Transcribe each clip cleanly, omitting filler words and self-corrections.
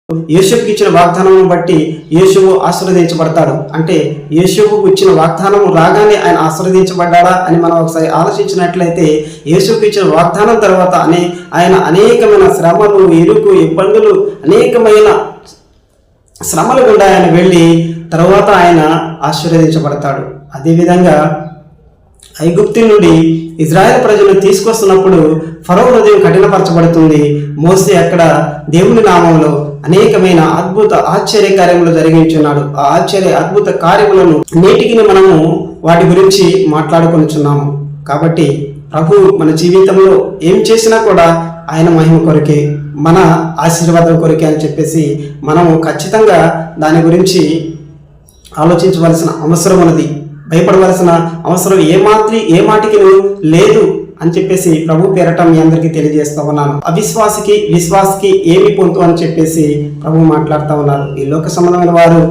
యోసేపుకి ఇచ్చిన వాగ్దానం బట్టి యోసేపు ఆశీర్వదించబడతాడు. అంటే యోసేపుకు ఇచ్చిన వాగ్దానం రాగానే ఆయన ఆశీర్వదించబడ్డాడా అని మనం ఒకసారి ఆలోచించినట్లయితే, యోసేపుకి ఇచ్చిన వాగ్దానం తర్వాత ఆయన అనేకమైన శ్రమలు, ఇరుకు, ఇబ్బందులు, అనేకమైన శ్రమల గుండా ఆయన వెళ్ళి తర్వాత ఆయన ఆశీర్వదించబడతాడు. అదేవిధంగా ఐగుప్తు నుండి ఇజ్రాయెల్ ప్రజలను తీసుకొస్తున్నప్పుడు ఫరో హృదయం కఠినపరచబడుతుంది. మోసే అక్కడ దేవుని నామంలో అనేకమైన అద్భుత ఆశ్చర్య కార్యములు జరిగించున్నాడు. ఆ అద్భుత కార్యములను నేటికి మనము వాటి గురించి మాట్లాడుకొనిచున్నాము. కాబట్టి ప్రభు మన జీవితంలో ఏం చేసినా కూడా ఆయన మహిమ కొరకే, మన ఆశీర్వాదం కొరకే అని చెప్పేసి మనము ఖచ్చితంగా దాని గురించి ఆలోచించవలసిన అవసరం ఉన్నది. భయపడవలసిన అవసరం ఏ మాటికి లేదు అని చెప్పేసి ప్రభు పేరట మీ అందరికీ తెలియజేస్తా ఉన్నాను. అవిశ్వాసికి విశ్వాసికి ఏమి పొందు అని చెప్పేసి ప్రభు మాట్లాడుతూ ఉన్నారు. ఈ లోక సంబంధమైన వారు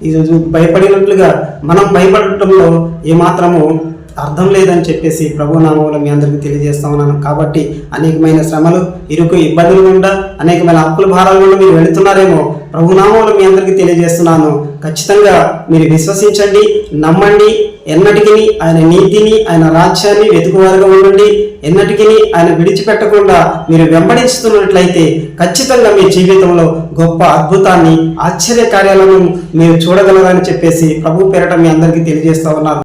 ఈరోజు భయపడినట్లుగా మనం భయపడటంలో ఏమాత్రము అర్థం లేదని చెప్పేసి ప్రభు నామంలో మీ అందరికీ తెలియజేస్తా ఉన్నాను. కాబట్టి అనేకమైన శ్రమలు, ఇరుకు, ఇబ్బందులు గుండా, అనేకమైన అప్పుల భారాల గుండా మీరు వెళుతున్నారేమో ప్రభు నామంలో మీ అందరికీ తెలియజేస్తున్నాను. ఖచ్చితంగా మీరు విశ్వసించండి, నమ్మండి. ఎన్నటికి ఆయన నీతిని, ఆయన రాజ్యాన్ని వెతుకువారుగా ఉండండి. ఎన్నటికి ఆయన విడిచిపెట్టకుండా మీరు వెంబడిస్తున్నట్లయితే ఖచ్చితంగా మీ జీవితంలో గొప్ప అద్భుతాన్ని, ఆశ్చర్య కార్యాలను మీరు చూడగలరని చెప్పేసి ప్రభు పేరట మీ అందరికీ తెలియజేస్తా ఉన్నారు.